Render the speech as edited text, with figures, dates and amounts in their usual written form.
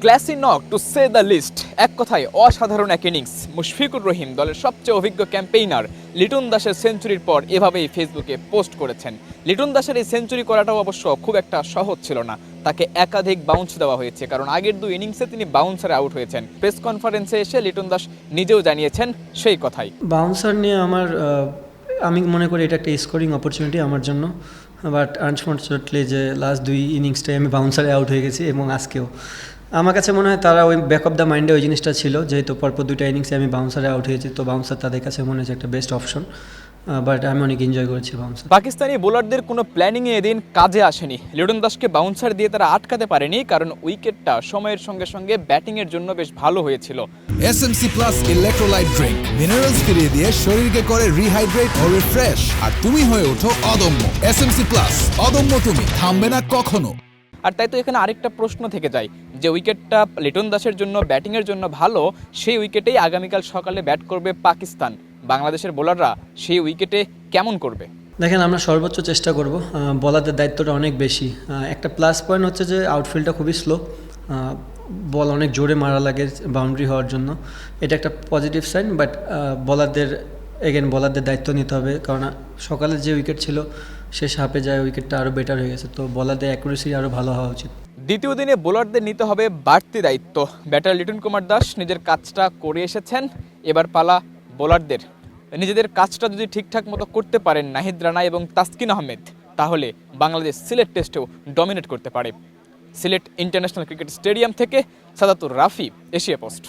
Classy knock to say the list. এক কথায় অসাধারণ এক ইনিংস। মুশফিকুর রহিম দলের সবচেয়ে অভিজ্ঞ ক্যাম্পেইনার লিটন দাসের সেঞ্চুরির পর এভাবেই ফেসবুকে পোস্ট করেছেন। লিটন দাসের এই সেঞ্চুরি করাটাও অবশ্য খুব একটা সহজ ছিল না। তাকে একাধিক বাউন্স দেওয়া হয়েছে, কারণ আগের 2 ইনিংসে তিনি বাউন্সারে আউট হয়েছেন। প্রেস কনফারেন্সে এসে লিটন দাস নিজেও জানিয়েছেন সেই কথাই। বাউন্সার নিয়ে আমি মনে করি এটা একটা স্কোরিং অপরচুনিটি আমার জন্য, বাট আনফর্চুনেটলি যে লাস্ট 2 ইনিংসটাই আমি বাউন্সারে আউট হয়ে গেছি এবং আজকেও আমার কাছে মনে হয় তারা ওই ব্যাক অফ দ্য মাইন্ডে ওই জিনিসটা ছিল, যেহেতু পরপর 2টা ইনিংসে আমি বাউন্সারে আউট হয়েছি, তো বাউন্সার তাদের কাছে মনে হচ্ছে একটা বেস্ট অপশন। বাট আমি অনেক এনজয় করেছি বাউন্সার। পাকিস্তানি বোলারদের কোনো প্ল্যানিংয়ে এদিন কাজে আসেনি। লিটন দাসকে বাউন্সার দিয়ে তারা আটকাতে পারেনি, কারণ উইকেটটা সময়ের সঙ্গে সঙ্গে ব্যাটিংয়ের জন্য বেশ ভালো হয়েছিল। SMC plus electrolyte drink minerals ফিরিয়ে দিয়ে শরীরকে করে রিহাইড্রেট ও রিফ্রেশ, আর তুমি হয়ে ওঠো অদম্য। এসএমসি প্লাস, অদম্য তুমি, থামবে না কখনো। আর তাই তো এখানে আরেকটা প্রশ্ন থেকে যায়, যে উইকেটটা লিটন দাসের জন্য ব্যাটিংয়ের জন্য ভালো, সেই উইকেটেই আগামীকাল সকালে ব্যাট করবে পাকিস্তান। বাংলাদেশের বোলাররা সেই উইকেটে কেমন করবে? দেখেন, আমরা সর্বোচ্চ চেষ্টা করব। বলারদের দায়িত্বটা অনেক বেশি। একটা প্লাস পয়েন্ট হচ্ছে যে আউটফিল্ডটা খুবই স্লো, বল অনেক জোরে মারা লাগে বাউন্ডারি হওয়ার জন্য, এটা একটা পজিটিভ সাইন। বাট বলারদের দায়িত্ব নিতে হবে, কারণ সকালে যে উইকেট ছিল শেষ হাফে যায় উইকেটটা আরও বেটার হয়ে গেছে, তো বলারদের অ্যাকুরেসি আরও ভালো হওয়া উচিত। দ্বিতীয় দিনে বোলারদের নিতে হবে বাড়তি দায়িত্ব। ব্যাটার লিটন কুমার দাস নিজের কাজটা করে এসেছেন, এবার পালা বোলারদের। নিজেদের কাজটা যদি ঠিকঠাক মতো করতে পারেন নাহিদ রানা এবং তাসকিন আহমেদ, তাহলে বাংলাদেশ সিলেট টেস্টেও ডমিনেট করতে পারে। সিলেট ইন্টারন্যাশনাল ক্রিকেট স্টেডিয়াম থেকে সাদাতুর রাফি, এশিয়া পোস্ট।